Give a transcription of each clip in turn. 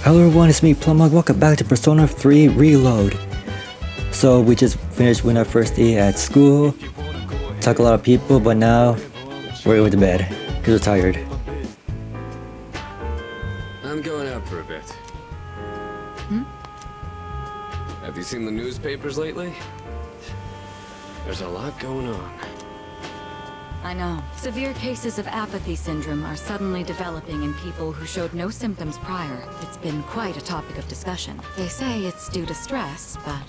Hello everyone, it's me, Plumog. Welcome back to Persona 3 Reload. So we just finished with our first day at school. Talked a lot of people, but now we're going to bed because we're tired. I'm going out for a bit. Have you seen the newspapers lately? There's a lot going on. I know. Severe cases of apathy syndrome are suddenly developing in people who showed no symptoms prior. It's been quite a topic of discussion. They say it's due to stress, but...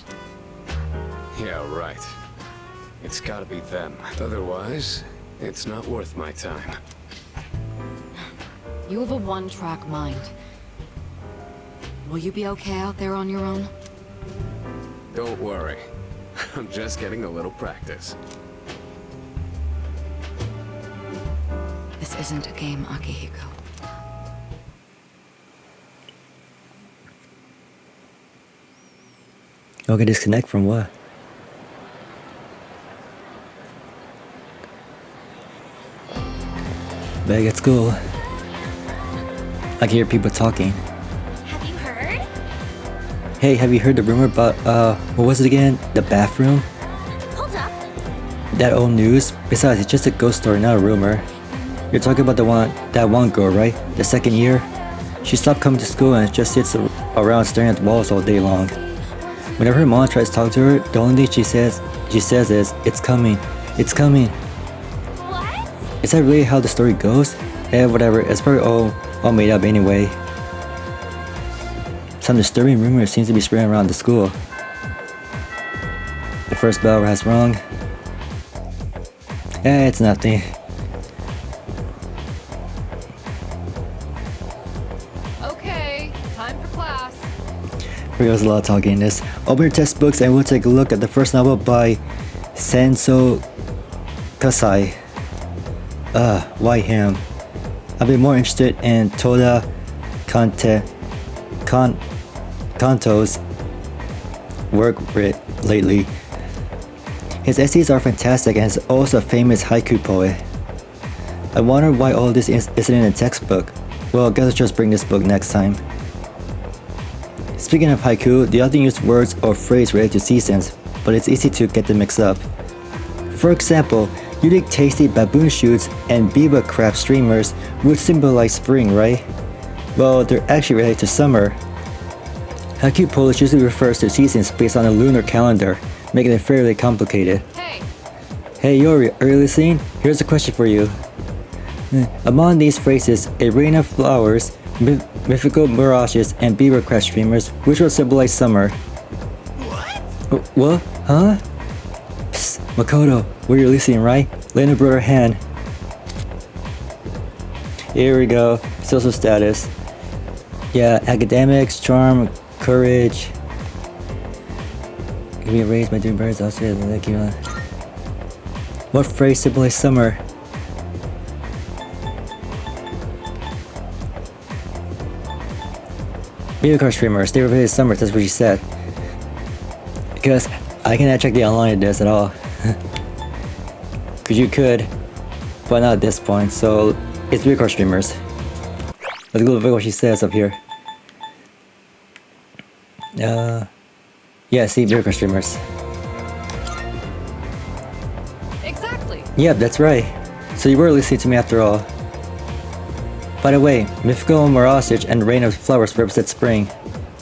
Yeah, right. It's gotta be them. Otherwise, it's not worth my time. You have a one-track mind. Will you be okay out there on your own? Don't worry. I'm just getting a little practice. This isn't a game, Akihiko. Okay, disconnect from what? Back at school, I can hear people talking. Have you heard? Hey, have you heard the rumor about, what was it again? The bathroom? Hold up. That old news? Besides, it's just a ghost story, not a rumor. You're talking about that one girl, right? The second year? She stopped coming to school and just sits around staring at the walls all day long. Whenever her mom tries to talk to her, the only thing she says is, "It's coming. It's coming." What? Is that really how the story goes? Eh, whatever. It's probably all made up anyway. Some disturbing rumor seems to be spreading around the school. The first bell has rung. Eh, it's nothing. Okay, time for class. There was a lot of talking in this. Open your textbooks and we'll take a look at the first novel by Senso Kasai. Why him? I've been more interested in Toda Kanto's work lately. His essays are fantastic and he's also a famous haiku poet. I wonder why all this isn't in a textbook. Well, I guess I'll just bring this book next time. Speaking of haiku, they often use words or phrase related to seasons, but it's easy to get them mixed up. For example, you think tasty baboon shoots and biba crab streamers would symbolize spring, right? Well, they're actually related to summer. Haiku Polish usually refers to seasons based on a lunar calendar, making it fairly complicated. Hey Yori, are you listening? Here's a question for you. Among these phrases, a rain of flowers, mythical mirages, and beaver crab streamers, which will symbolize summer. What? What? Huh? Psst, Makoto, were you listening, right? Lena brought her hand. Here we go. Social status. Yeah, academics, charm, courage. Can be raised by doing birds outside the lake. What phrase symbolizes summer? Beaver crab streamers, they related to summer, that's what she said. Because I cannot check the online of this at all. Because you could, but not at this point, so it's beaver crab streamers. Let's go look at what she says up here. Yeah, see, beaver crab streamers. Exactly. Yep, that's right. So you were listening to me after all. By the way, mythical mirage and rain of flowers represent spring.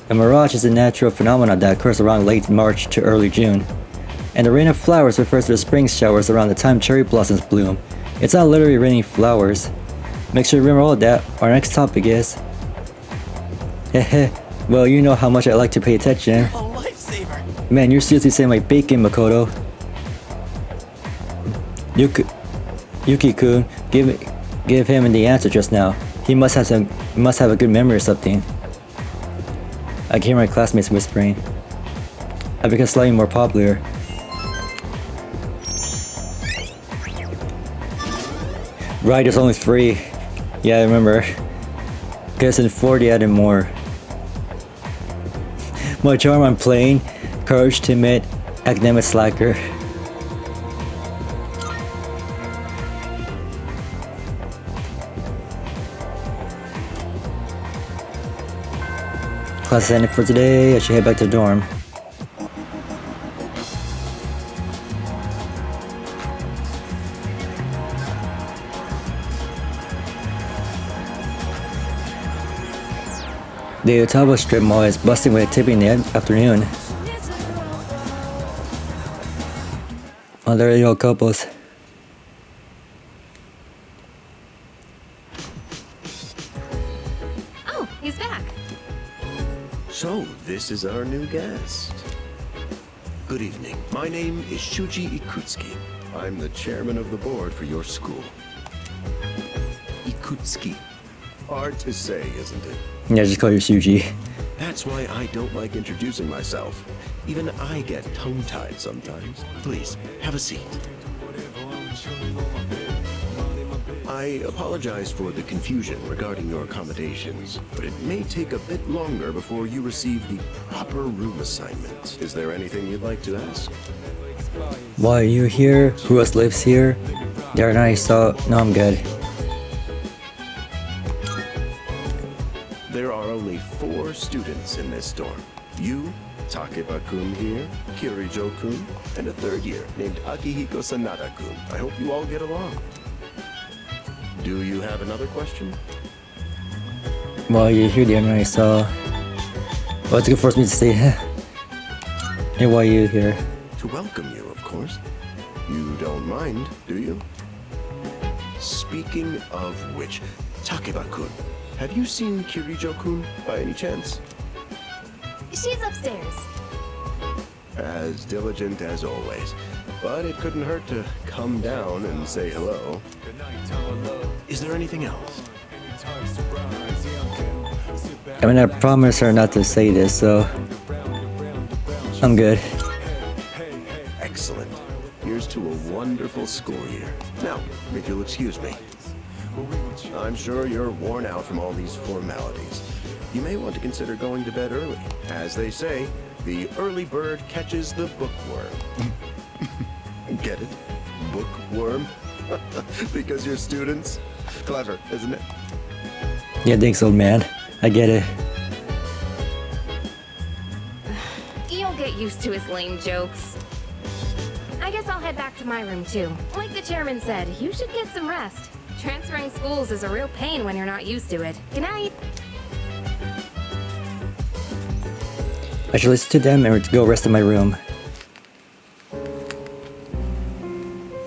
A mirage is a natural phenomenon that occurs around late March to early June. And the rain of flowers refers to the spring showers around the time cherry blossoms bloom. It's not literally raining flowers. Make sure you remember all of that. Our next topic is... Heh well, you know how much I like to pay attention. A lifesaver. Man, you're seriously saying like bacon, Makoto. Yuki-kun, give him the answer just now. He must have a good memory or something. I can hear my classmates whispering. I become slightly more popular. Right, there's only 3. Yeah, I remember. Guess in 40 added more. My charm I'm playing, courage, timid, academic slacker. Class ended for today. I should head back to the dorm. The Ottawa strip mall is busting with activity in the afternoon. Oh, there you go, couples. Oh, he's back. So, this is our new guest. Good evening. My name is Shuji Ikutsuki. I'm the chairman of the board for your school. Ikutsuki. Hard to say, isn't it? Yeah, just call you Shuji. That's why I don't like introducing myself. Even I get tongue-tied sometimes. Please, have a seat. I apologize for the confusion regarding your accommodations, but it may take a bit longer before you receive the proper room assignment. Is there anything you'd like to ask? Why are you here? Who else lives here? They're nice, so no, I'm good. There are only 4 students in this dorm. You, Takeba-kun here, Kirijo-kun, and a 3rd year named Akihiko Sanada-kun. I hope you all get along. Do you have another question? Why are you here? They're nice, so... Well, it's good for me to say. Hey, why are you here? To welcome you, of course. You don't mind, do you? Speaking of which, Takeba-kun, have you seen Kirijo-kun by any chance? She's upstairs. As diligent as always. But it couldn't hurt to come down and say hello. Is there anything else? I mean, I promised her not to say this, so... I'm good. Excellent. Here's to a wonderful school year. Now, if you'll excuse me. I'm sure you're worn out from all these formalities. You may want to consider going to bed early. As they say, the early bird catches the bookworm. Get it? Bookworm? Because you're students? Clever, isn't it? Yeah, thanks, old man. I get it. You'll get used to his lame jokes. I guess I'll head back to my room too. Like the chairman said, you should get some rest. Transferring schools is a real pain when you're not used to it. Good night. I should listen to them and go rest in my room.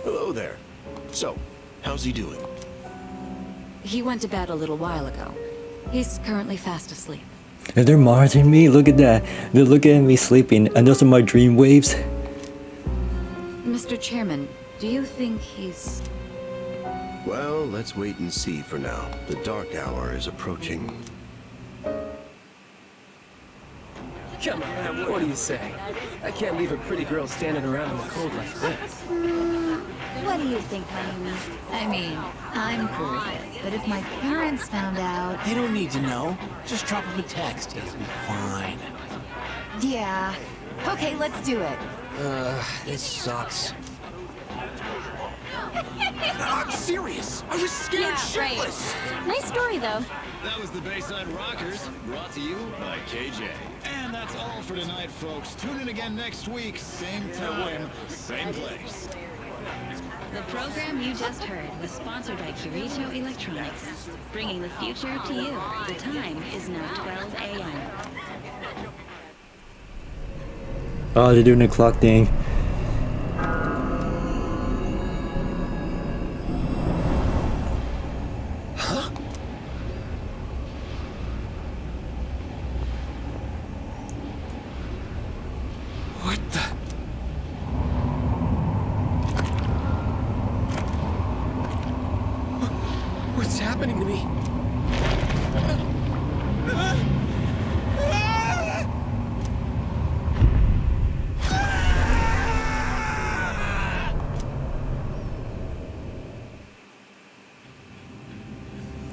Hello there. So, how's he doing? He went to bed a little while ago. He's currently fast asleep. And they're monitoring me? Look at that. They're looking at me sleeping, and those are my dream waves. Mr. Chairman, do you think he's... Well, let's wait and see for now. The dark hour is approaching. Come on, what do you say? I can't leave a pretty girl standing around in the cold like this. What do you think, honey? I mean, I'm cool with it, but if my parents found out... They don't need to know. Just drop them a text. It'll be fine. Yeah. Okay, let's do it. This sucks. I'm serious. I was scared shitless. Nice story though. That was the Bayside Rockers, brought to you by KJ. And that's all for tonight, folks. Tune in again next week, same time, same place. The program you just heard was sponsored by Kirito Electronics, bringing the future to you. The time is now 12 a.m. Oh, they're doing the clock thing. What the? What's happening to me?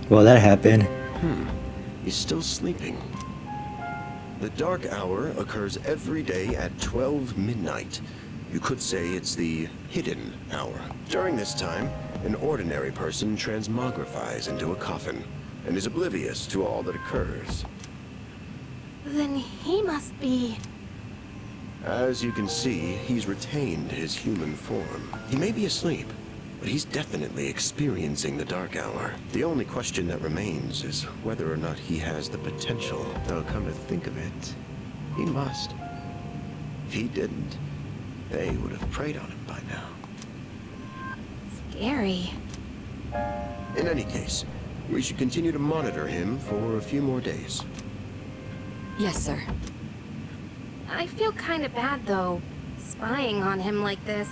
Well, that happened. He's still sleeping. The dark hour occurs every day at 12 midnight. You could say it's the hidden hour. During this time, an ordinary person transmogrifies into a coffin and is oblivious to all that occurs. Then he must be... As you can see, he's retained his human form. He may be asleep, but he's definitely experiencing the Dark Hour. The only question that remains is whether or not he has the potential. Though, come to think of it, he must. If he didn't, they would have preyed on him by now. Scary. In any case, we should continue to monitor him for a few more days. Yes, sir. I feel kinda bad, though, spying on him like this.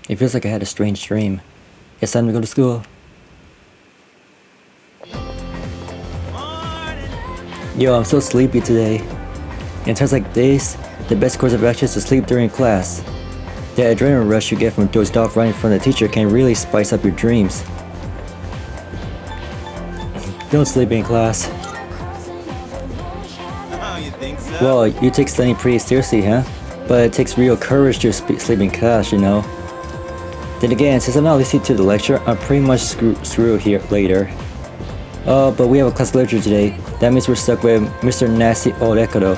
It feels like I had a strange dream. It's time to go to school. Yo, I'm so sleepy today. In times like this, the best course of action is to sleep during class. The adrenaline rush you get from dozed off right in front of the teacher can really spice up your dreams. Don't sleep in class. Oh, you think so? Well, you take studying pretty seriously, huh? But it takes real courage to sleep in class, you know. Then again, since I'm not listening to the lecture, I'm pretty much screwed here later. But we have a class lecture today. That means we're stuck with Mr. Nasty Old Ekoda.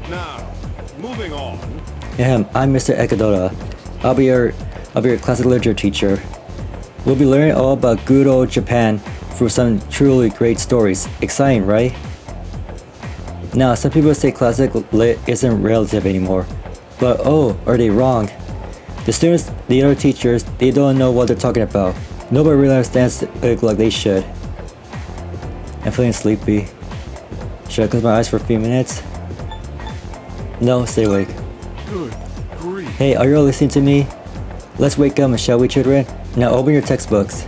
Now, moving on. I'm Mr. Ekoda. I'll be your classic literature teacher. We'll be learning all about good old Japan through some truly great stories. Exciting, right? Now, some people say classic lit isn't relative anymore. But oh, are they wrong? The students, the other teachers, they don't know what they're talking about. Nobody really understands it like they should. I'm feeling sleepy. Should I close my eyes for a few minutes? No, stay awake. Good grief. Hey, are you all listening to me? Let's wake up, shall we, children? Now open your textbooks.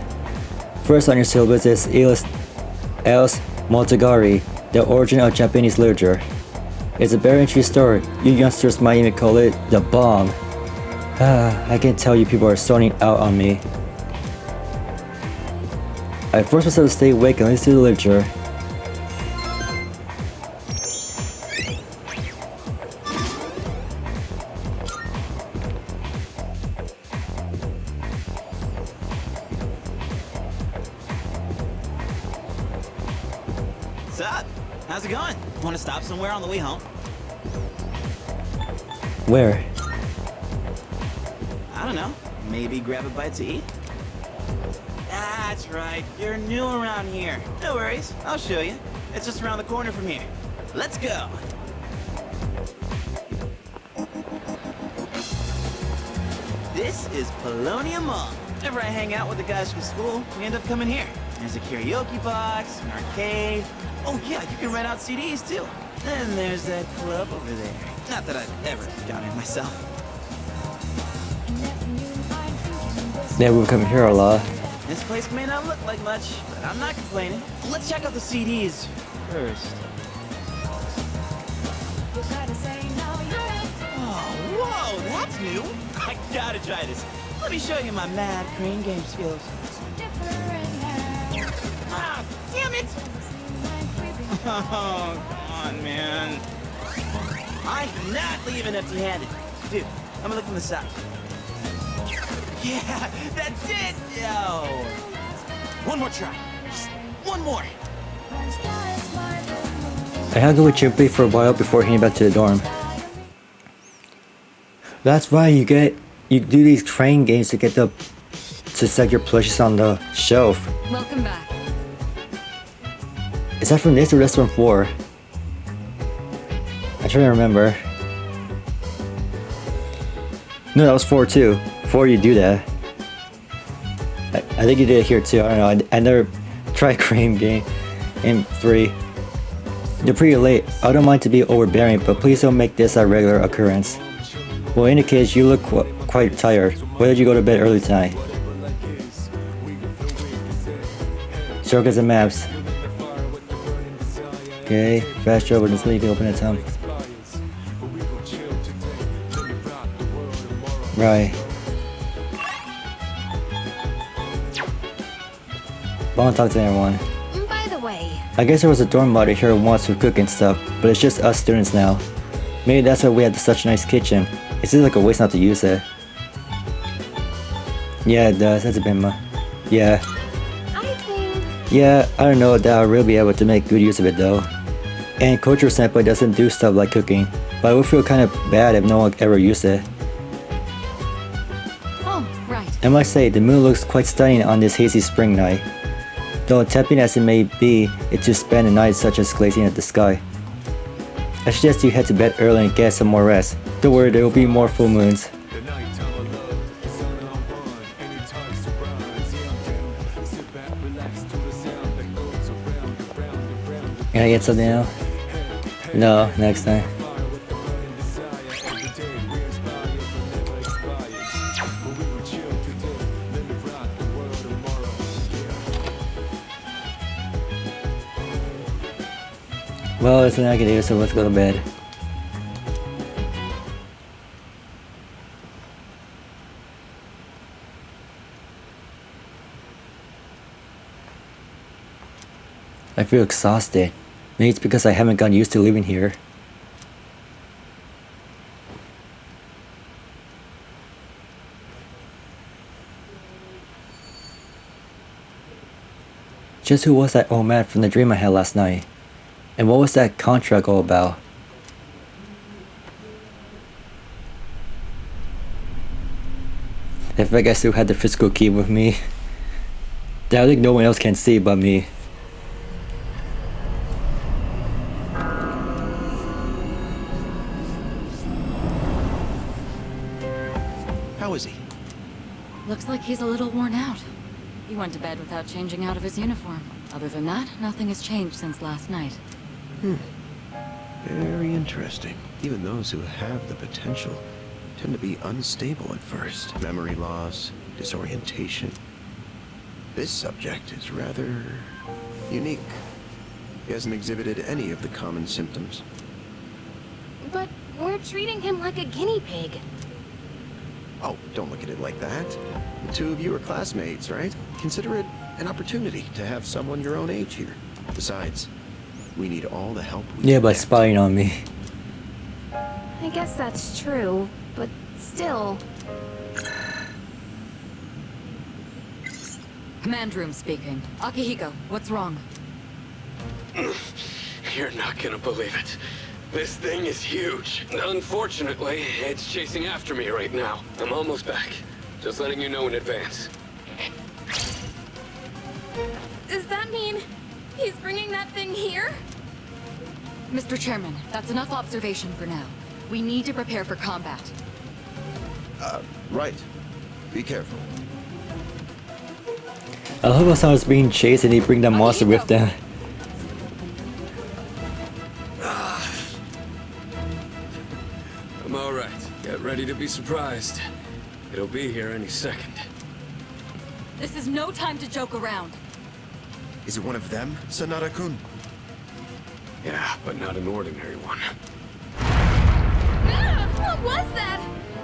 First on your syllabus is Alice Montagari, The Origin of Japanese Literature. It's a very interesting story. You youngsters might even call it the bomb. I can tell you people are starting out on me. I forced myself to stay awake and listen to the literature. What's up? How's it going? Want to stop somewhere on the way home? Where? I don't know. Maybe grab a bite to eat? That's right. You're new around here. No worries. I'll show you. It's just around the corner from here. Let's go. This is Polonia Mall. Whenever I hang out with the guys from school, we end up coming here. There's a karaoke box, an arcade. Oh yeah, you can rent out CDs too. And there's that club over there. Not that I've ever gone in myself. Yeah, we come here a lot. This place may not look like much, but I'm not complaining. Let's check out the CDs first. Oh, whoa, that's new. I gotta try this. Let me show you my mad crane game skills. Ah, damn it! Oh, come on, man. I'm not leaving empty-handed. Dude, I'm gonna look from the side. Yeah, that's it! Yo! One more try. Just one more. I hung out with Chimpy for a while before heading back to the dorm. That's why you do these train games to set your plushies on the shelf. Welcome back. Is that from this or that's from 4? I'm trying to remember. No, that was 4 too. 4 you do that. I think you did it here too. I don't know. I never tried crane game in 3. You're pretty late. I don't mind to be overbearing, but please don't make this a regular occurrence. Well, in any case, you look quite tired. Why did you go to bed early tonight? Shortcuts and maps. Okay, fast travel and sleep, open a tongue. Right. Won't talk to anyone. By the way, I guess there was a dorm mother here once who cooked and stuff, but it's just us students now. Maybe that's why we had such a nice kitchen. It seems like a waste not to use it. Yeah, it does. That's a bit yeah. I think... Yeah, I don't know that I'll really be able to make good use of it though. And cultural senpai doesn't do stuff like cooking, but I would feel kind of bad if no one ever used it. Oh, right. I must say, the moon looks quite stunning on this hazy spring night. Though tempting as it may be, it's to spend a night such as glazing at the sky. I suggest you head to bed early and get some more rest. Don't worry, there will be more full moons. Can I get something now? No, next time. Well, it's negative, so let's go to bed. I feel exhausted. Maybe it's because I haven't gotten used to living here. Just who was that old man from the dream I had last night? And what was that contract all about? I feel like I still had the physical key with me. That I think no one else can see but me. How is he? Looks like he's a little worn out. He went to bed without changing out of his uniform. Other than that, nothing has changed since last night. Very interesting. Even those who have the potential tend to be unstable at first. Memory loss, disorientation. This subject is rather unique. He hasn't exhibited any of the common symptoms. But we're treating him like a guinea pig. Oh, don't look at it like that. The two of you are classmates, right? Consider it an opportunity to have someone your own age here. Besides, we need all the help we Yeah, by can. spying on me. I guess that's true, but still... Command room speaking. Akihiko, what's wrong? You're not gonna believe it. This thing is huge. Unfortunately, it's chasing after me right now. I'm almost back. Just letting you know in advance. Does that mean he's bringing that thing here? Mr. Chairman, that's enough observation for now. We need to prepare for combat. Right. Be careful. I love how someone's being chased and they bring the monster with them. I'm alright. Get ready to be surprised. It'll be here any second. This is no time to joke around. Is it one of them, Sanada-kun? Yeah, but not an ordinary one. What was that?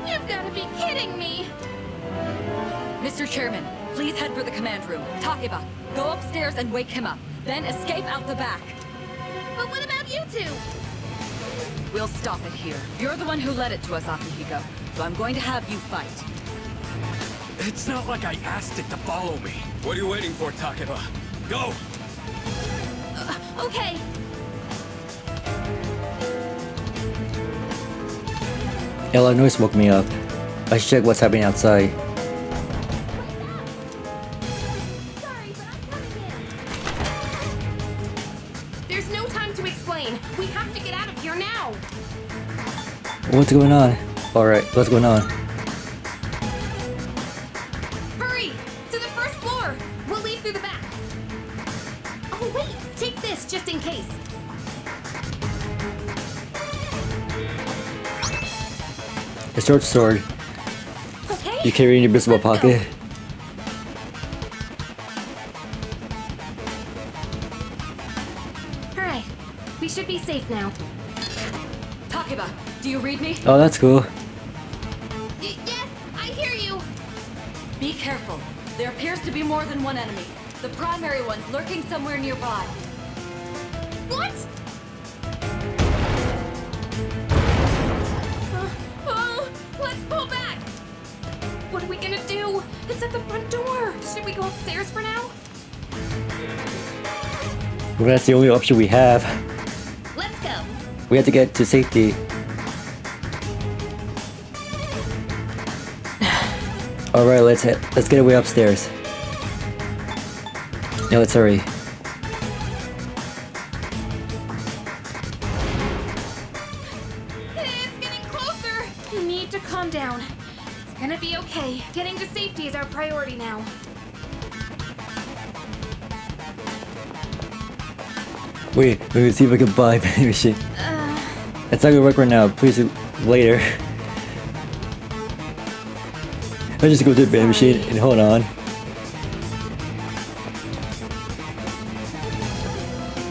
You've got to be kidding me! Mr. Chairman, please head for the command room. Takeba, go upstairs and wake him up. Then escape out the back. But what about you two? We'll stop it here. You're the one who led it to us, Akihiko. So I'm going to have you fight. It's not like I asked it to follow me. What are you waiting for, Takeba? Go! Okay. Illinois woke me up. I should check what's happening outside. Sorry, but I'm coming in. There's no time to explain. We have to get out of here now. What's going on? Alright, what's going on? Hurry! To the first floor! We'll leave through the back. Oh, wait! Take this, just in case. A short sword. Okay. You carry in your invisible Let's go. pocket. Alright. We should be safe now. Takeba, do you read me? Oh, that's cool. Yes, I hear you. Be careful. There appears to be more than one enemy. The primary one's lurking somewhere nearby. What? Oh, let's pull back. What are we gonna do? It's at the front door. Should we go upstairs for now? Well, that's the only option we have. Let's go. We have to get to safety. Alright, let's get away upstairs. Now let's hurry. It's getting closer. You need to calm down. It's gonna be okay. Getting to safety is our priority now. Wait, let me see if I can buy a vending machine. It's not gonna work right now. Please do later. I just go to the vending machine and hold on.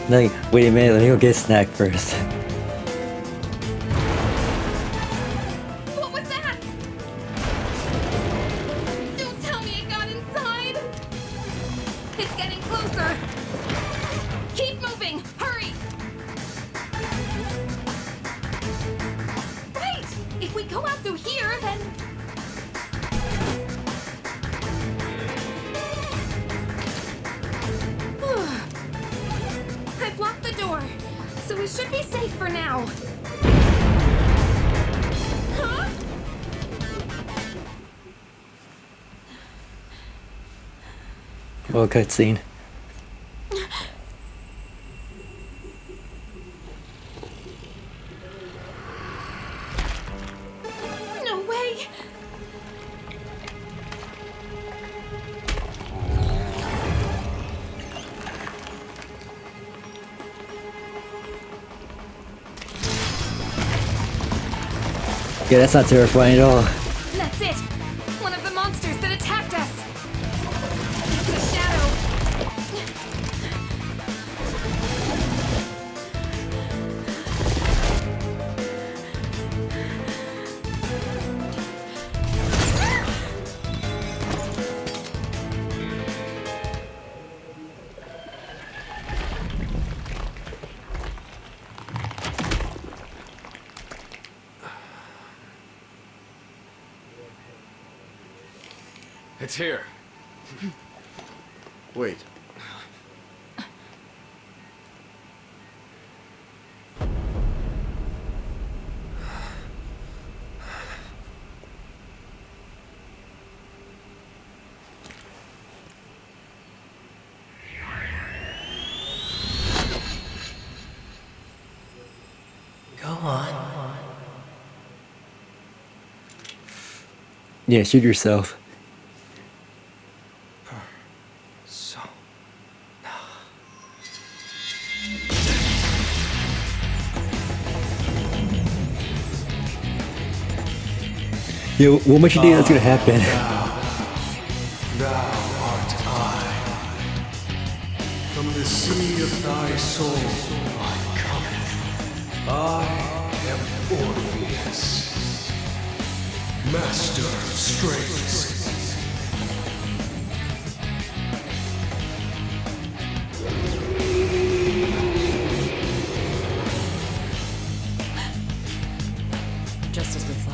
Like, wait a minute, let me go get a snack first. What was that? Don't tell me it got inside. It's getting closer. Keep moving. Hurry. Right. If we go out through here, then... I've locked the door, so we should be safe for now. Huh? Oh, cutscene. No way! Yeah, that's not terrifying at all. That's it! One of the monsters that attacked us! It's a shadow! It's here. Wait. Go on. Yeah, shoot yourself. Yo, what makes you think that's gonna happen? Thou art I. From the sea of thy soul I cometh. I am Orpheus, master of strings. Just as we thought.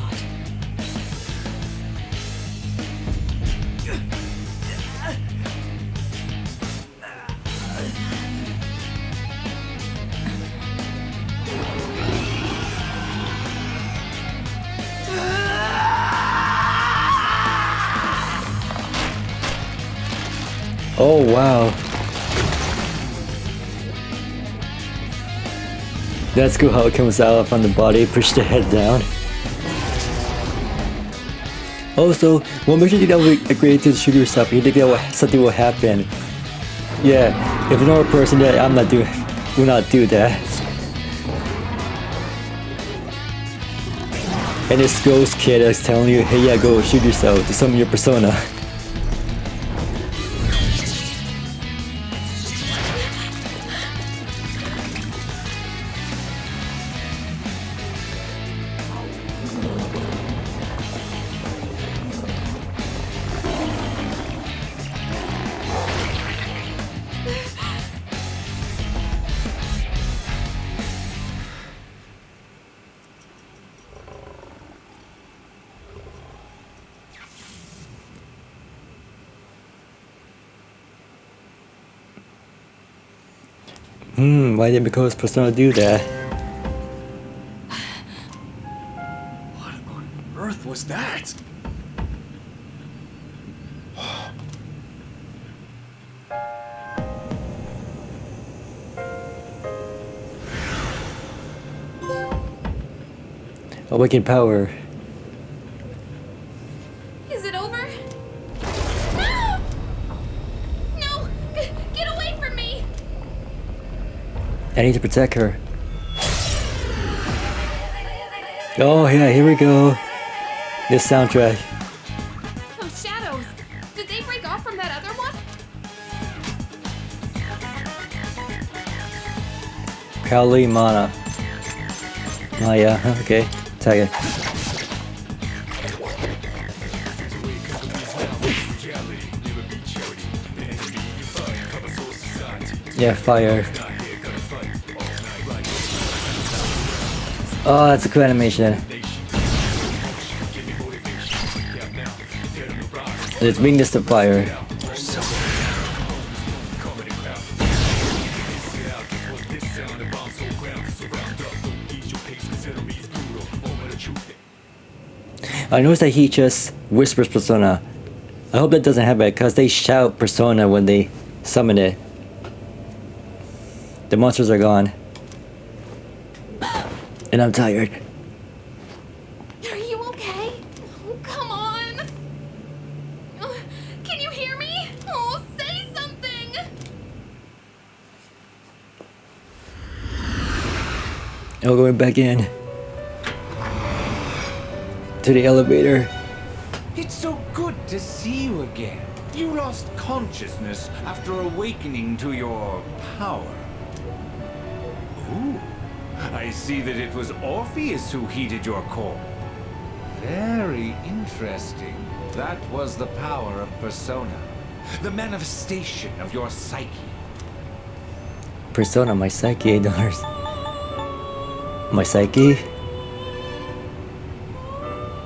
Oh wow. That's cool how it comes out from the body, push the head down. Also, what makes you think that we agreed to shoot yourself? You think that something will happen? Yeah, if another person that will not do that. And this ghost kid is telling you, hey, yeah, go shoot yourself to summon your persona. Why did Makoto's persona do that? What on earth was that? Awakened power. Is it over? No! No! Get away from me! I need to protect her. Oh yeah, here we go. This soundtrack. Those shadows! Did they break off from that other one? Kali Mana. Oh yeah, okay. Tag it. Yeah, fire. Oh, that's a cool animation. It's weakness to fire. I noticed that he just whispers persona. I hope that doesn't happen because they shout persona when they summon it. The monsters are gone. And I'm tired. Are you okay? Oh, come on! Can you hear me? Oh, say something! Oh, going back in. To the elevator. It's so good to see you again. You lost consciousness after awakening to your power. Ooh, I see that it was Orpheus who heeded your call. Very interesting. That was the power of persona, the manifestation of your psyche. Persona, my psyche, dollars. My psyche?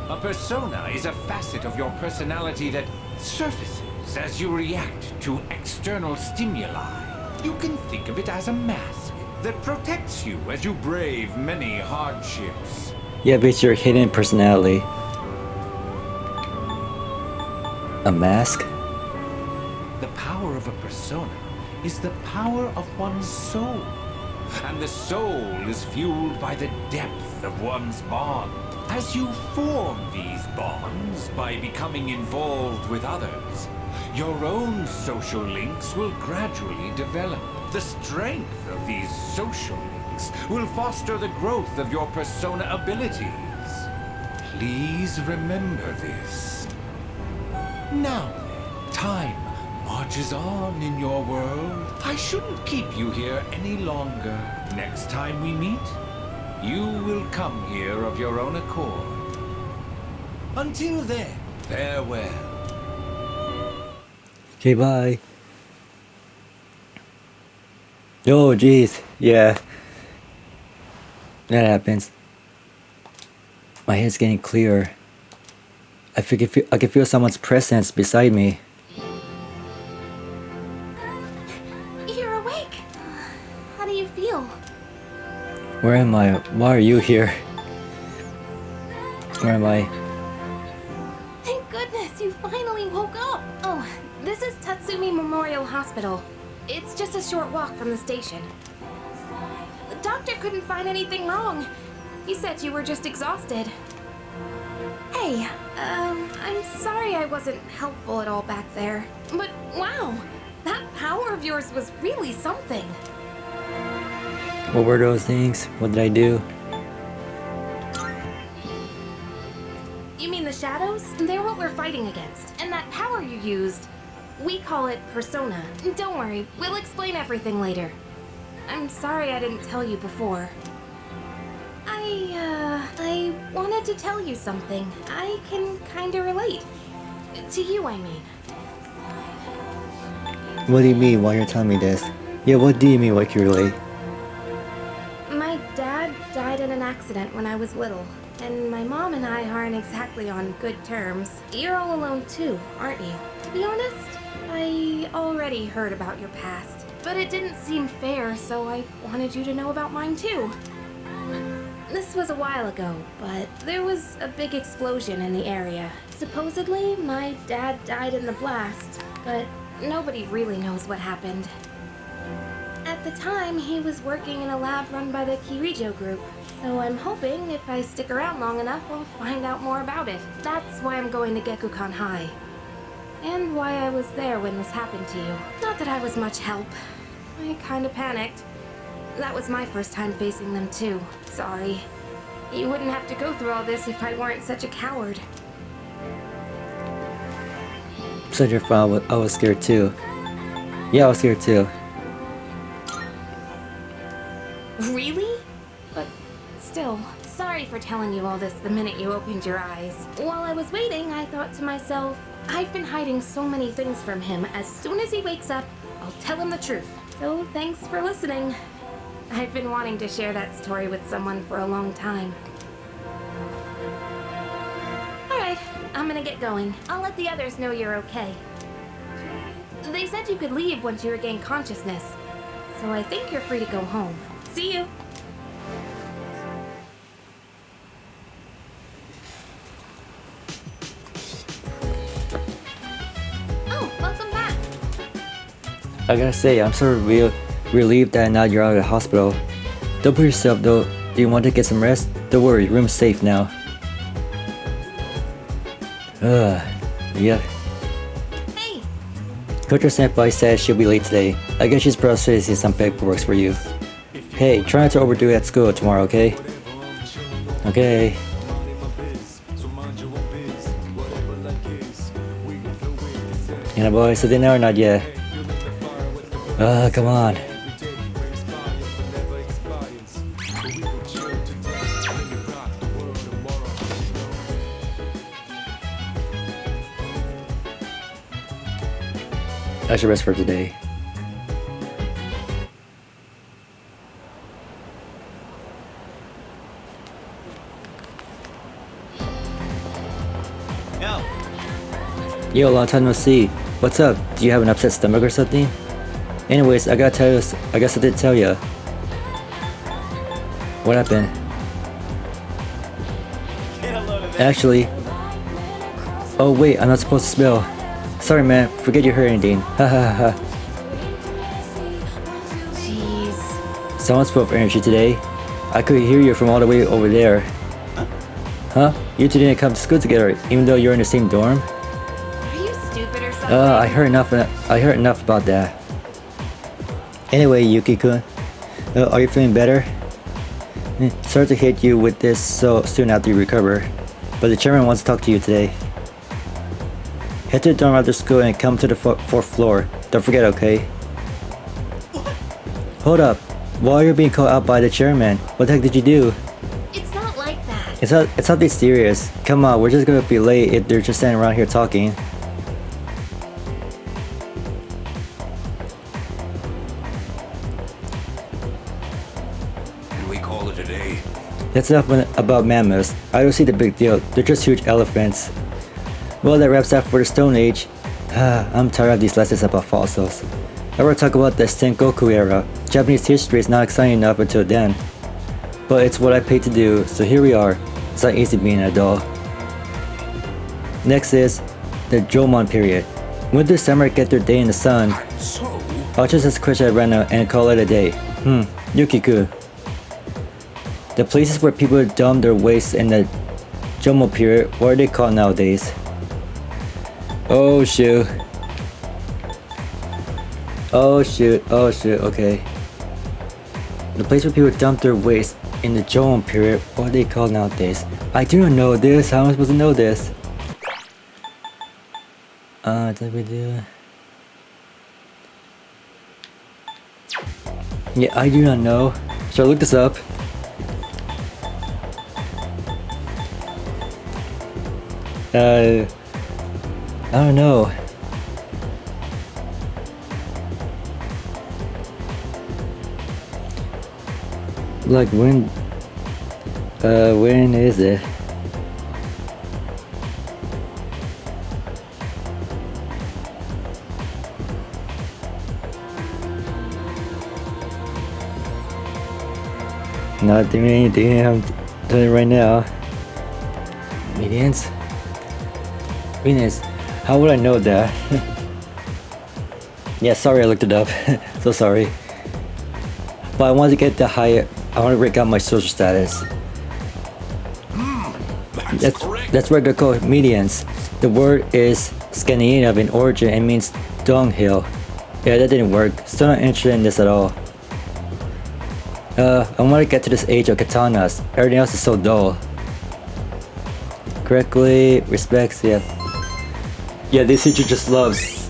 A persona is a facet of your personality that surfaces as you react to external stimuli. You can think of it as a mask that protects you as you brave many hardships. Yeah, but it's your hidden personality. A mask? The power of a persona is the power of one's soul. And the soul is fueled by the depth of one's bond. As you form these bonds by becoming involved with others, your own social links will gradually develop. The strength of these social links will foster the growth of your persona abilities. Please remember this. Now, time marches on in your world. I shouldn't keep you here any longer. Next time we meet, you will come here of your own accord. Until then, farewell. Okay, bye. Oh, jeez. Yeah. That happens. My head's getting clearer. I can feel someone's presence beside me. You're awake. How do you feel? Where am I? Why are you here? Where am I? Thank goodness you finally woke up. Oh, this is Tatsumi Memorial Hospital. It's just a short walk from the station. The doctor couldn't find anything wrong. He said you were just exhausted. Hey, I'm sorry I wasn't helpful at all back there. But wow, that power of yours was really something. What were those things? What did I do? You mean the shadows? They're what we're fighting against. And that power you used, we call it persona. Don't worry, we'll explain everything later. I'm sorry I didn't tell you before. I wanted to tell you something. I can kinda relate. To you, I mean. What do you mean while you're telling me this? Yeah, what do you mean what you relate? My dad died in an accident when I was little, and my mom and I aren't exactly on good terms. You're all alone too, aren't you? To be honest, I already heard about your past, but it didn't seem fair, so I wanted you to know about mine too. This was a while ago, but there was a big explosion in the area. Supposedly, my dad died in the blast, but nobody really knows what happened. At the time, he was working in a lab run by the Kirijo group, so I'm hoping if I stick around long enough, I'll find out more about it. That's why I'm going to Gekukan High. And why I was there when this happened to you. Not that I was much help. I kinda panicked. That was my first time facing them too. Sorry. You wouldn't have to go through all this if I weren't such a coward. Said your father, I was scared too. Yeah, I was scared too. Really? But still, sorry for telling you all this the minute you opened your eyes. While I was waiting, I thought to myself, I've been hiding so many things from him. As soon as he wakes up, I'll tell him the truth. So thanks for listening. I've been wanting to share that story with someone for a long time. Alright, I'm gonna get going. I'll let the others know you're okay. They said you could leave once you regain consciousness, so I think you're free to go home. See you! Oh, welcome back! I gotta say, I'm sort of relieved that now you're out of the hospital. Don't put yourself though. Do you want to get some rest? Don't worry, room's safe now. Yeah. Hey! Coach Senpai says she'll be late today. I guess she's processing some paperwork for you. Hey, try not to overdo it at school tomorrow, okay? Okay. You know, boy, so dinner or not yet? Come on. I should rest for today. Yo, long time no see. What's up? Do you have an upset stomach or something? Anyways, I got something to tell you. What happened? Actually... Oh wait, I'm not supposed to spill. Sorry man, forget you heard anything. Ha ha ha. Jeez. Someone's full of energy today. I could hear you from all the way over there. Huh? You two didn't come to school together, even though you're in the same dorm? Are you stupid or something? I heard enough about that. Anyway, Yuki-kun, are you feeling better? Sorry to hit you with this so soon after you recover. but the chairman wants to talk to you today. Head to the dorm after school and come to the fourth floor. Don't forget, okay? Hold up. Why are you being called out by the chairman? What the heck did you do? It's not like that. It's something serious. Come on, we're just gonna be late if they're just standing around here talking. Can we call it a day? That's enough about mammoths. I don't see the big deal. They're just huge elephants. Well, that wraps up for the Stone Age. I'm tired of these lessons about fossils. I want to talk about the Sengoku era. Japanese history is not exciting enough until then. But it's what I paid to do, so here we are. It's not easy being an adult. Next is the Jomon period. When do samurai get their day in the sun? I'll just ask a question at random and call it a day. Yukiku. The places where people dump their waste in the Jomon period, what are they called nowadays? Oh shoot. Oh shoot, okay. The place where people dump their waste in the Jomon period, what are they called nowadays? I do not know this, how am I supposed to know this? Did we do? Yeah, I do not know. Should I look this up? I don't know. Like when is it? Not doing anything, I'm doing it right now. Medians? Venus, how would I know that? Yeah, sorry I looked it up. So sorry. But I wanted to get the higher. I want to break out my social status. That's where they're called medians. The word is Scandinavian in origin and means dunghill. Yeah, that didn't work. Still not interested in this at all. I want to get to this age of katanas. Everything else is so dull. Correctly, respects, yeah. Yeah, this teacher just loves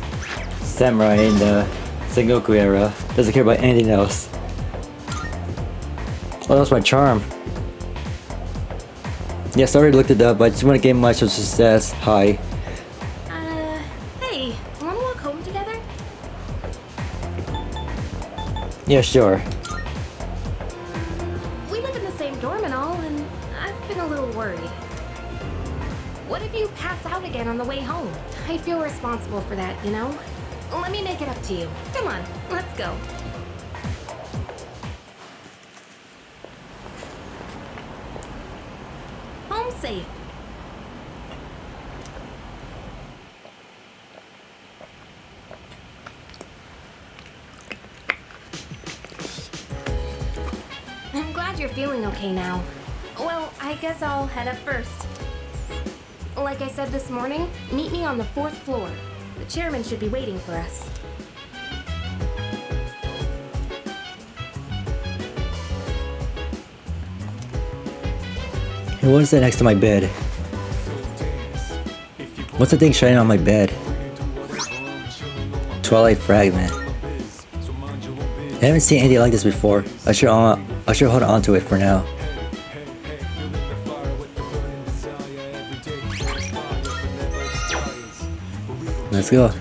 samurai in the Sengoku era. Doesn't care about anything else. Oh, that's my charm. Yes, I already looked it up, but I just want to get my social status high. Hey, wanna walk home together? Yeah, sure. We live in the same dorm and all, and I've been a little worried. What if you pass out again on the way home? I feel responsible for that, you know? Let me make it up to you. Come on, let's go. Home safe. I'm glad you're feeling okay now. Well, I guess I'll head up first. Like I said this morning, meet me on the 4th floor. The chairman should be waiting for us. Hey, what is that next to my bed? What's the thing shining on my bed? Twilight fragment. I haven't seen anything like this before. I should hold on to it for now. Let's go.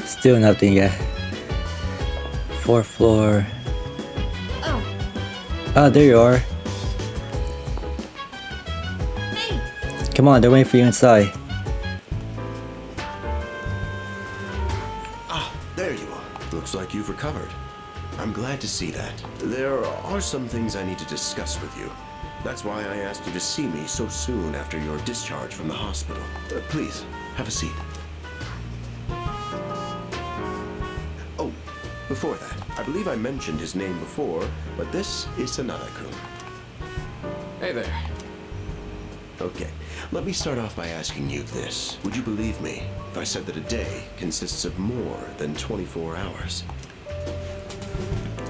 Still nothing yet. 4th floor. Oh. Ah, there you are. Hey. Come on, they're waiting for you inside. There you are. Looks like you've recovered. I'm glad to see that. There are some things I need to discuss with you. That's why I asked you to see me so soon after your discharge from the hospital. Please, have a seat. Oh, before that, I believe I mentioned his name before, but this is Sanada-kun. Hey there. Okay, let me start off by asking you this. Would you believe me if I said that a day consists of more than 24 hours?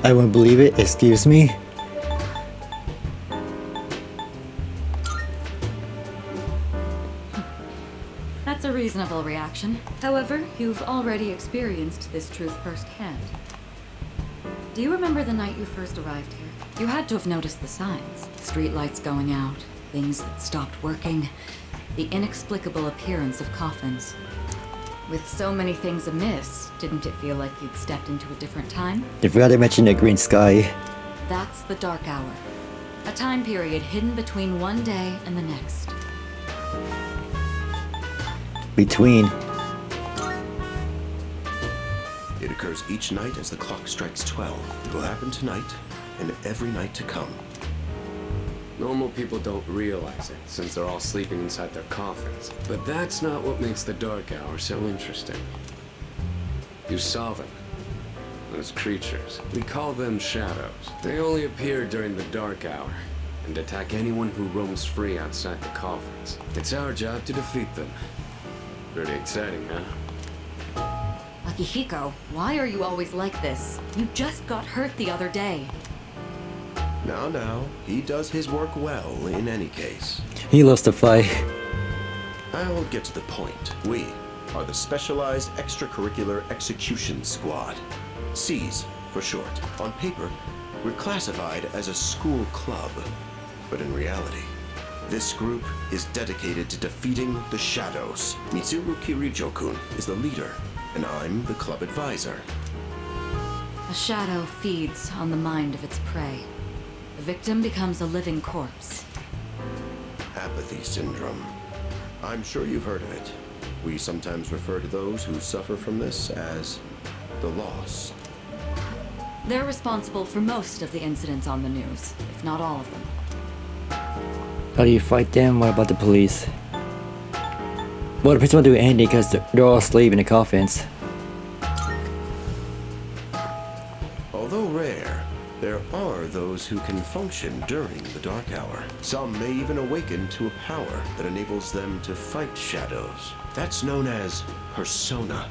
I wouldn't believe it, excuse me. That's a reasonable reaction. However, you've already experienced this truth firsthand. Do you remember the night you first arrived here? You had to have noticed the signs. Streetlights going out, things that stopped working, the inexplicable appearance of coffins. With so many things amiss, didn't it feel like you'd stepped into a different time? You forgot to mention the green sky. That's the Dark Hour. A time period hidden between one day and the next. Between. It occurs each night as the clock strikes 12. It will happen tonight and every night to come. Normal people don't realize it, since they're all sleeping inside their coffins. But that's not what makes the Dark Hour so interesting. You saw them. Those creatures. We call them shadows. They only appear during the Dark Hour, and attack anyone who roams free outside the coffins. It's our job to defeat them. Pretty exciting, huh? Akihiko, why are you always like this? You just got hurt the other day. Now, he does his work well in any case. He loves to fight. I'll get to the point. We are the Specialized Extracurricular Execution Squad. SEAS for short. On paper, we're classified as a school club. But in reality, this group is dedicated to defeating the shadows. Mitsuru Kirijo-kun is the leader, and I'm the club advisor. A shadow feeds on the mind of its prey. The victim becomes a living corpse. Apathy syndrome. I'm sure you've heard of it. We sometimes refer to those who suffer from this as the lost. They're responsible for most of the incidents on the news, if not all of them. How do you fight them? What about the police? Well, the police won't do anything because they're all asleep in the coffins. Although rare, there are those who can function during the Dark Hour. Some may even awaken to a power that enables them to fight shadows. That's known as persona.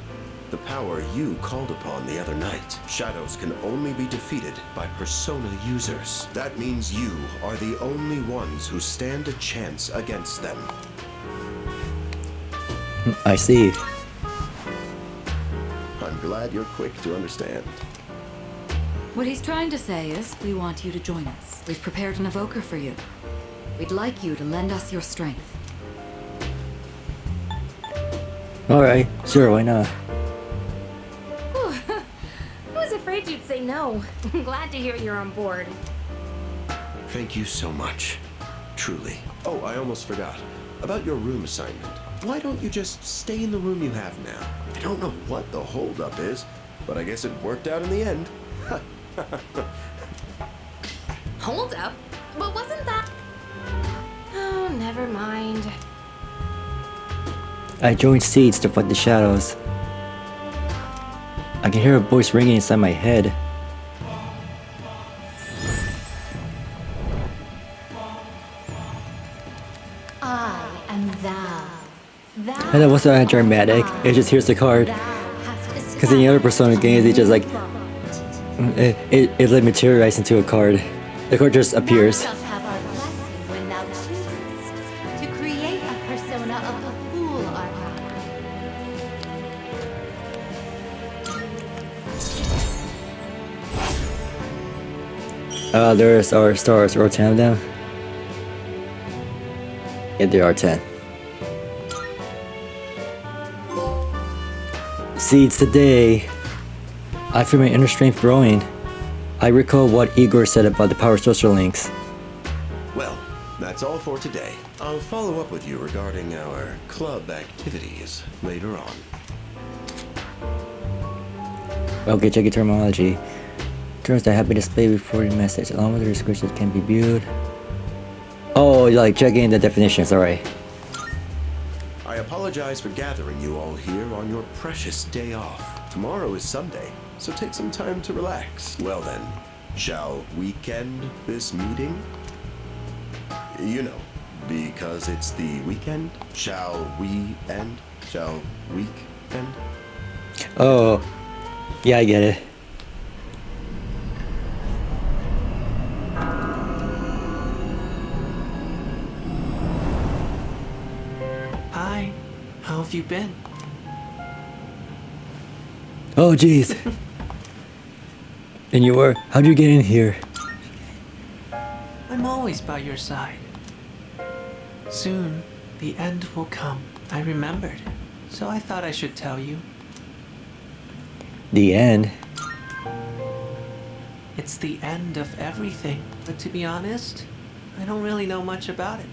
The power you called upon the other night. Shadows can only be defeated by persona users. That means you are the only ones who stand a chance against them. I see. I'm glad you're quick to understand. What he's trying to say is, we want you to join us. We've prepared an evoker for you. We'd like you to lend us your strength. Alright, sure, why not? I was afraid you'd say no. I'm glad to hear you're on board. Thank you so much. Truly. Oh, I almost forgot. About your room assignment. Why don't you just stay in the room you have now? I don't know what the holdup is, but I guess it worked out in the end. Hold up? But wasn't that... Oh, never mind. I joined Seeds to fight the shadows. I can hear a voice ringing inside my head. I am thou. And that wasn't dramatic. It just here's the card. Because in the other Persona games, it just like it like materialized into a card. The card just appears. Thou shalt have our blessing when thou choosest to create a persona of a fool art There's our stars, or 10 of them. Yeah, there are 10. Seeds today. I feel my inner strength growing. I recall what Igor said about the power social links. Well, that's all for today. I'll follow up with you regarding our club activities later on. Okay, check your terminology. Terms that have been displayed before your message, along with the descriptions can be viewed. Oh, like checking the definitions, alright. I apologize for gathering you all here on your precious day off. Tomorrow is Sunday, so take some time to relax. Well then, shall we end this meeting? You know, Because it's the weekend? Shall we end? Shall week end? Oh, yeah, I get it. Hi, how have you been? Oh, jeez. And you were? How'd you get in here? I'm always by your side. Soon, the end will come. I remembered, so I thought I should tell you. The end? It's the end of everything, but to be honest, I don't really know much about it.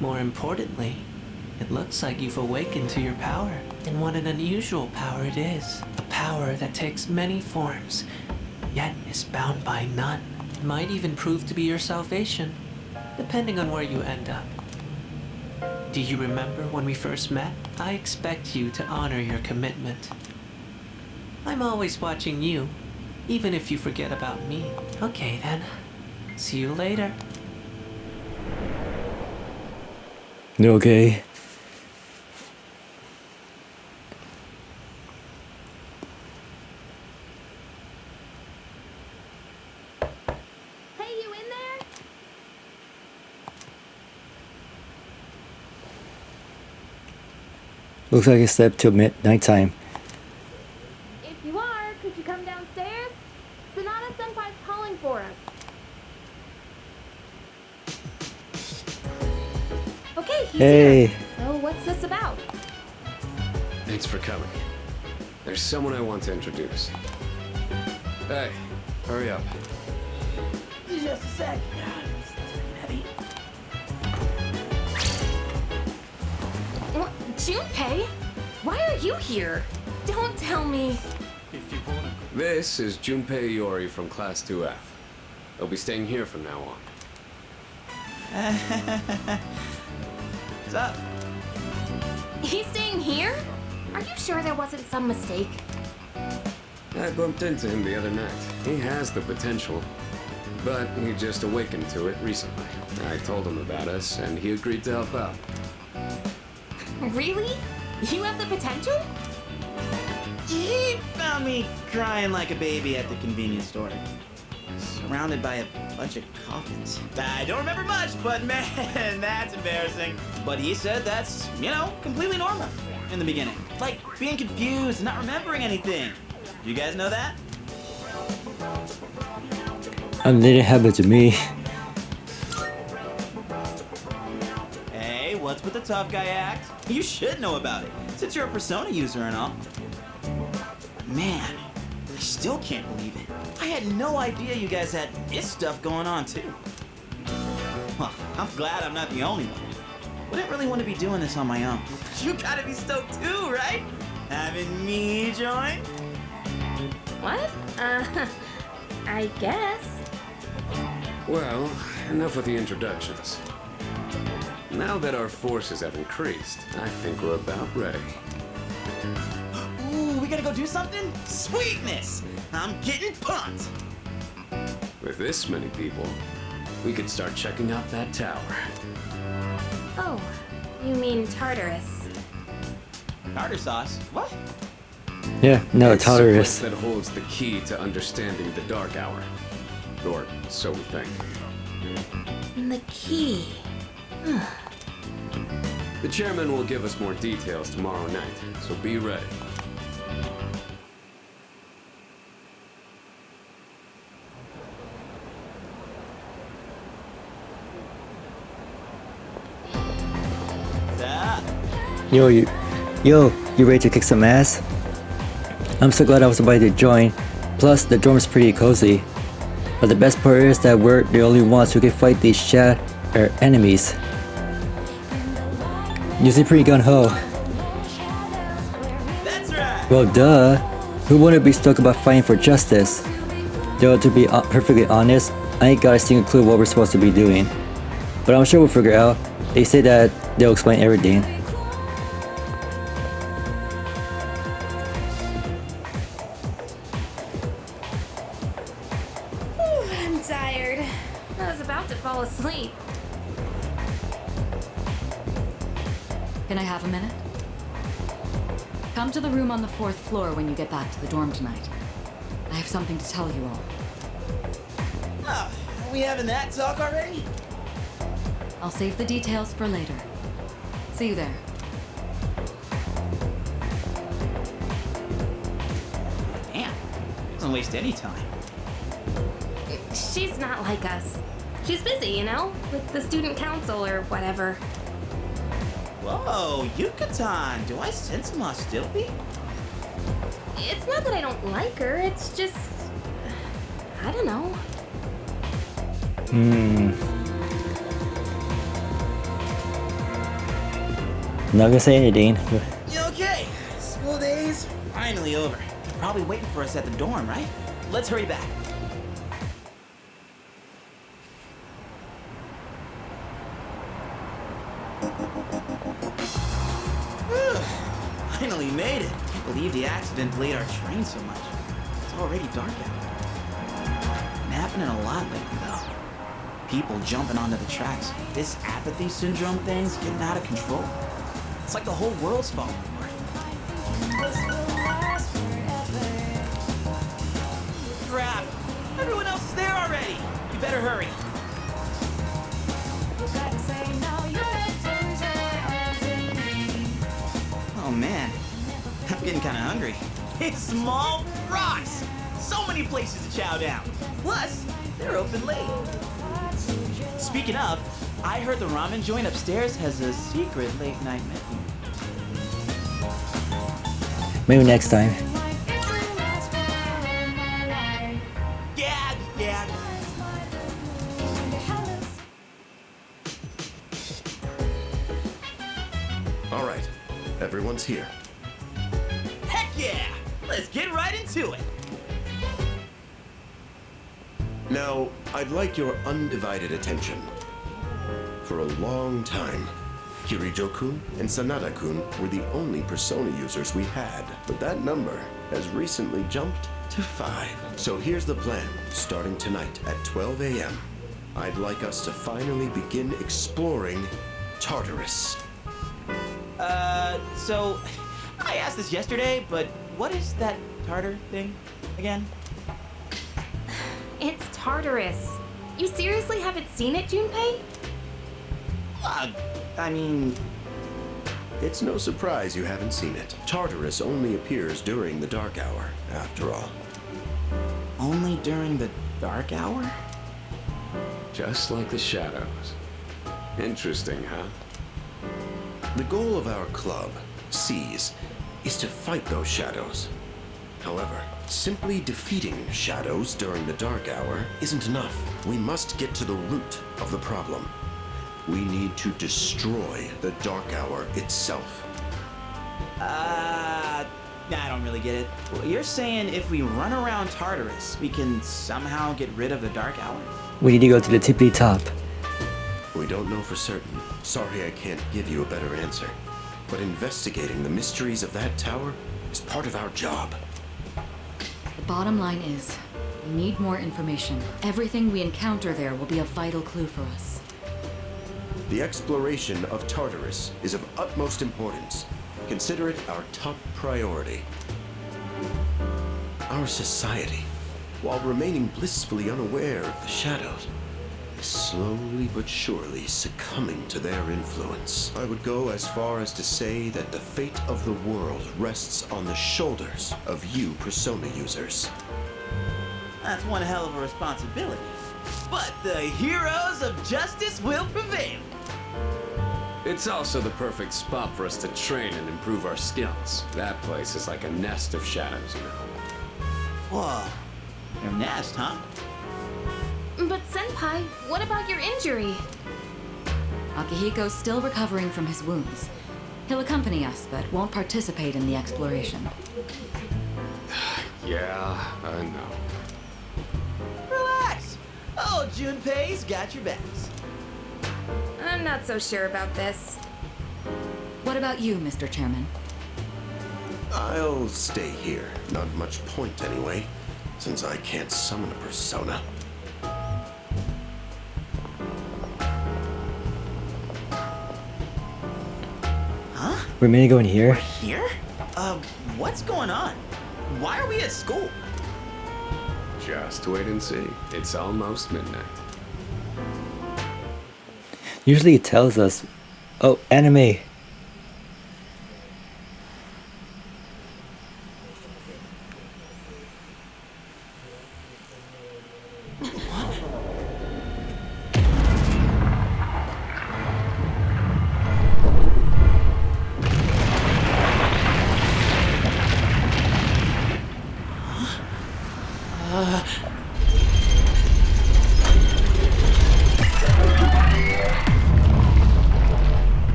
More importantly, it looks like you've awakened to your power, and what an unusual power it is. A power that takes many forms, yet is bound by none. It might even prove to be your salvation, depending on where you end up. Do you remember when we first met? I expect you to honor your commitment. I'm always watching you, even if you forget about me. Okay then, see you later. Okay. Hey, you in there? Looks like it's slept till nighttime. If you are, could you come downstairs? Sonata Senpai's calling for us. Okay, he's Hey. here. So what's this about? Thanks for coming. There's someone I want to introduce. Hey, hurry up. Just a sec. It's heavy. What? Junpei? Why are you here? Don't tell me. This is Junpei Iori from Class 2F. They'll be staying here from now on. What's up? He's staying here? Are you sure there wasn't some mistake? I bumped into him the other night. He has the potential, but he just awakened to it recently. I told him about us, and he agreed to help out. Really? You have the potential? He found me crying like a baby at the convenience store, surrounded by a bunch of coffins. I don't remember much, but man, that's embarrassing. But he said that's, completely normal in the beginning. Like being confused and not remembering anything. You guys know that? It didn't happen to me. Hey, what's with the tough guy act? You should know about it, since you're a Persona user and all. Man, I still can't believe it. I had no idea you guys had this stuff going on, too. Well, I'm glad I'm not the only one. Wouldn't really want to be doing this on my own. You gotta be stoked too, right? Having me join? What? I guess. Well, enough with the introductions. Now that our forces have increased, I think we're about ready. Ooh, we gotta go do something? Sweetness! I'm getting pumped! With this many people, we could start checking out that tower. Oh, you mean Tartarus. Tartar sauce? What? Yeah, no, It's a Tartarus. place that holds the key to understanding the Dark Hour. Or so we think. The key. The chairman will give us more details tomorrow night, so be ready. Yo, you ready to kick some ass? I'm so glad I was invited to join. Plus, the dorm's pretty cozy. But the best part is that we're the only ones who can fight these enemies. You seem pretty gung-ho. That's right! Well, duh. Who wouldn't be stoked about fighting for justice? Though, to be perfectly honest, I ain't got a single clue what we're supposed to be doing. But I'm sure we'll figure out. They say that they'll explain everything. I'm tired. I was about to fall asleep. Can I have a minute? Come to the room on the 4th floor when you get back to the dorm tonight. I have something to tell you all. Oh, are we having that talk already? I'll save the details for later. See you there. Damn, doesn't waste any time. She's not like us. She's busy, you know? With the student council or whatever. Whoa, Yucatan, do I sense some hostility? It's not that I don't like her, it's just... I don't know. Not gonna say anything. Okay, school days finally over. They're probably waiting for us at the dorm, right? Let's hurry back. Finally made it. Can't believe the accident delayed our train so much. It's already dark out. Been happening a lot lately, though. People jumping onto the tracks. This apathy syndrome thing's getting out of control. It's like the whole world's falling apart. Crap! Everyone else is there already. You better hurry. Oh man, I'm getting kind of hungry. It's small rocks. So many places to chow down. Plus, they're open late. Speaking of, I heard the ramen joint upstairs has a secret late night menu. Maybe next time. Yeah. All right, everyone's here. Heck yeah! Let's get right into it. Now, I'd like your undivided attention. For a long time, Kirijo-kun and Sanada-kun were the only persona users we had, but that number has recently jumped to 5. So here's the plan. Starting tonight at 12 a.m., I'd like us to finally begin exploring Tartarus. So, I asked this yesterday, but what is that tartar thing again? It's Tartarus. You seriously haven't seen it, Junpei? I mean... It's no surprise you haven't seen it. Tartarus only appears during the dark hour, after all. Only during the dark hour? Just like the shadows. Interesting, huh? The goal of our club, Seize, is to fight those shadows. However, simply defeating shadows during the dark hour isn't enough. We must get to the root of the problem. We need to destroy the dark hour itself. I don't really get it. Well, you're saying if we run around Tartarus, we can somehow get rid of the dark hour? We need to go to the tippity top. We don't know for certain. Sorry I can't give you a better answer. But investigating the mysteries of that tower is part of our job. The bottom line is, we need more information. Everything we encounter there will be a vital clue for us. The exploration of Tartarus is of utmost importance. Consider it our top priority. Our society, while remaining blissfully unaware of the shadows, is slowly but surely succumbing to their influence. I would go as far as to say that the fate of the world rests on the shoulders of you persona users. That's one hell of a responsibility. But the heroes of justice will prevail. It's also the perfect spot for us to train and improve our skills. That place is like a nest of shadows, you know. Whoa, their nest, huh? But Senpai, what about your injury? Akihiko's still recovering from his wounds. He'll accompany us, but won't participate in the exploration. Yeah, I know. Relax. Oh, Junpei's got your backs. I'm not so sure about this. What about you, Mr. Chairman? I'll stay here. Not much point anyway, since I can't summon a persona. Huh? We're meant to go in here? Here? What's going on? Why are we at school? Just wait and see. It's almost midnight. Usually it tells us. Oh, anime.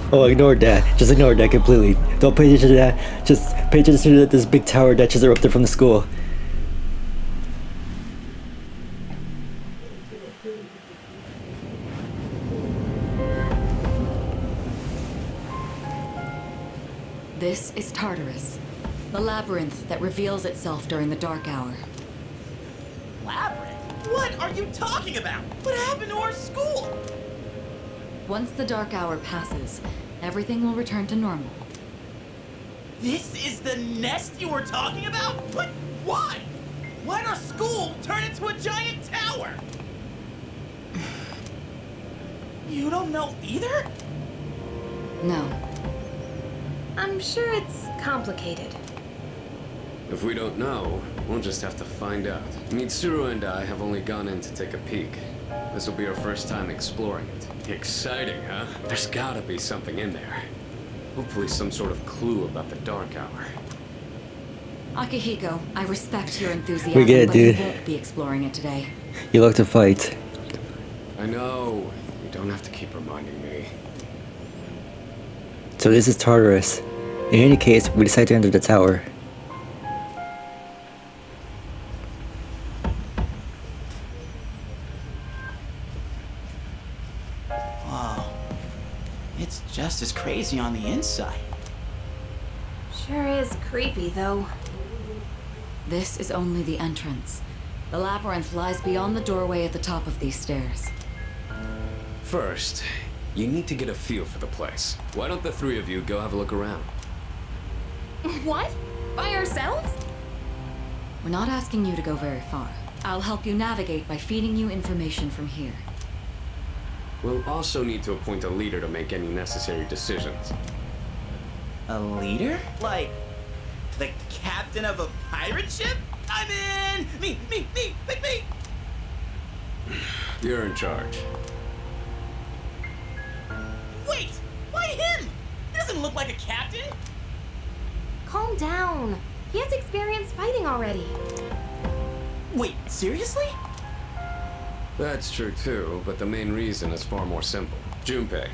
Oh, ignore that. Just ignore that completely. Don't pay attention to that. Just pay attention to this big tower that just erupted from the school. This is Tartarus, the labyrinth that reveals itself during the dark hour. Labyrinth? What are you talking about? What happened to our school? Once the dark hour passes, everything will return to normal. This is the nest you were talking about? But why? Why'd our school turn into a giant tower? You don't know either? No. I'm sure it's complicated. If we don't know, we'll just have to find out. Mitsuru and I have only gone in to take a peek. This will be our first time exploring it. Exciting, huh? There's gotta be something in there. Hopefully some sort of clue about the dark hour. Akihiko, I respect your enthusiasm, We get it, but dude. you won't be exploring it today. You like to fight. I know. You don't have to keep reminding me. So this is Tartarus. In any case, we decide to enter the tower. Wow. It's just as crazy on the inside. Sure is creepy, though. This is only the entrance. The labyrinth lies beyond the doorway at the top of these stairs. First, you need to get a feel for the place. Why don't the three of you go have a look around? What? By ourselves? We're not asking you to go very far. I'll help you navigate by feeding you information from here. We'll also need to appoint a leader to make any necessary decisions. A leader? Like, the captain of a pirate ship? I'm in! Me! You're in charge. Wait! Why him? He doesn't look like a captain! Calm down. He has experience fighting already. Wait, seriously? That's true too, but the main reason is far more simple. Junpei,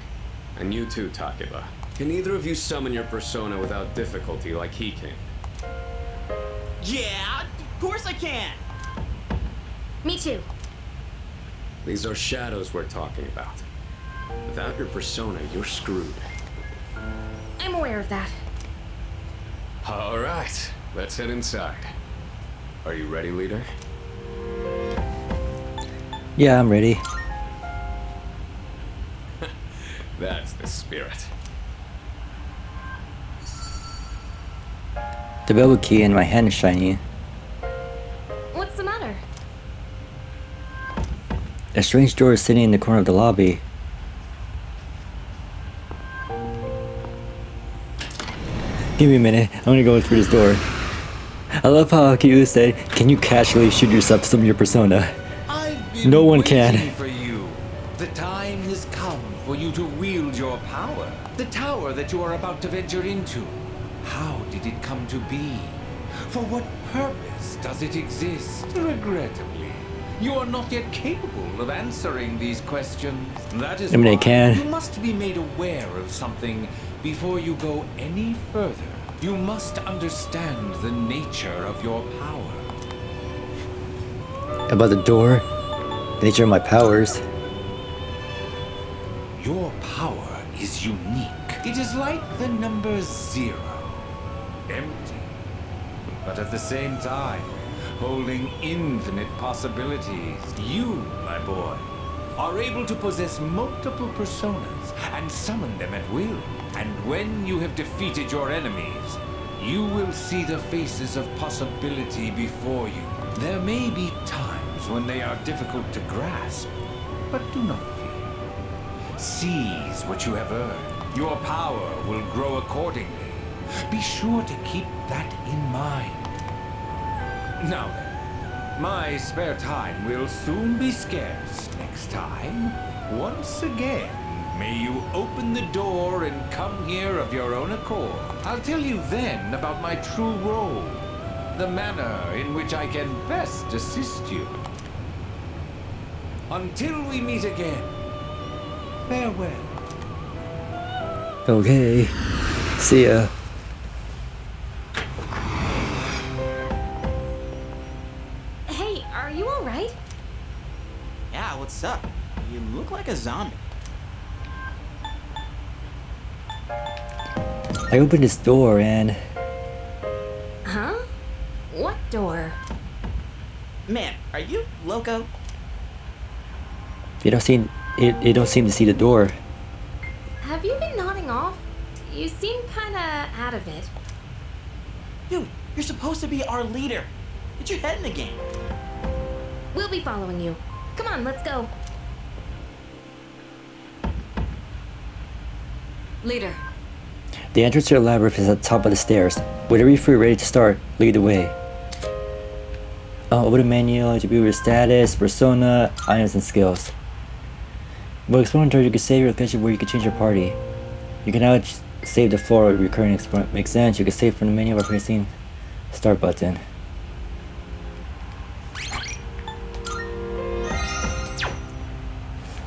and you too, Takeba. Can either of you summon your persona without difficulty like he can? Yeah, of course I can! Me too. These are shadows we're talking about. Without your persona, you're screwed. I'm aware of that. All right, let's head inside. Are you ready, leader? Yeah, I'm ready. That's the spirit. The bell key in my hand is shiny. What's the matter? A strange door is sitting in the corner of the lobby. Give me a minute, I'm gonna go through this door. I love how Kyu said, can you casually shoot yourself to summon your persona? No one can. Waiting for you. The time has come for you to wield your power. The tower that you are about to venture into. How did it come to be? For what purpose does it exist? Regrettably, you are not yet capable of answering these questions. That is I why can. you must be made aware of something before you go any further. You must understand the nature of your power. About the door? The nature of my powers. Your power is unique. It is like the number 0. Empty. But at the same time, holding infinite possibilities. You, my boy, are able to possess multiple personas and summon them at will. And when you have defeated your enemies, you will see the faces of possibility before you. There may be times when they are difficult to grasp, but do not fear. Seize what you have earned. Your power will grow accordingly. Be sure to keep that in mind. Now then, my spare time will soon be scarce. Next time, once again, may you open the door and come here of your own accord. I'll tell you then about my true role, the manner in which I can best assist you. Until we meet again, farewell. Okay. See ya. Hey, are you alright? Yeah, what's up? You look like a zombie. I opened this door and... Huh? What door? Man, are you loco? You don't seem to see the door. Have you been nodding off? You seem kinda out of it. Dude, you're supposed to be our leader. Get your head in the game. We'll be following you. Come on, let's go. Leader. The entrance to the labyrinth is at the top of the stairs. Whenever you feel ready to start, lead the way. Open the menu to view your status, persona, items, and skills. While exploring doors, you can save your location where you can change your party. You can now save the floor of your current explore. Makes sense. You can save from the menu by pressing start button.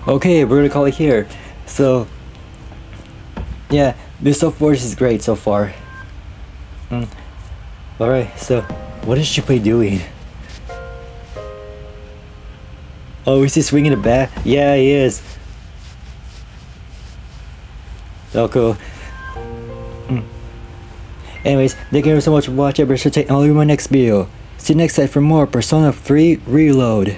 Okay, we're gonna call it here. So, yeah, this so far is great so far. Alright, so what is Shuppei doing? Oh, is he swinging the bat? Yeah, he is. Oh, cool. Anyways, thank you so much for watching. I'll be sure to take all of my next video. See you next time for more Persona 3 Reload.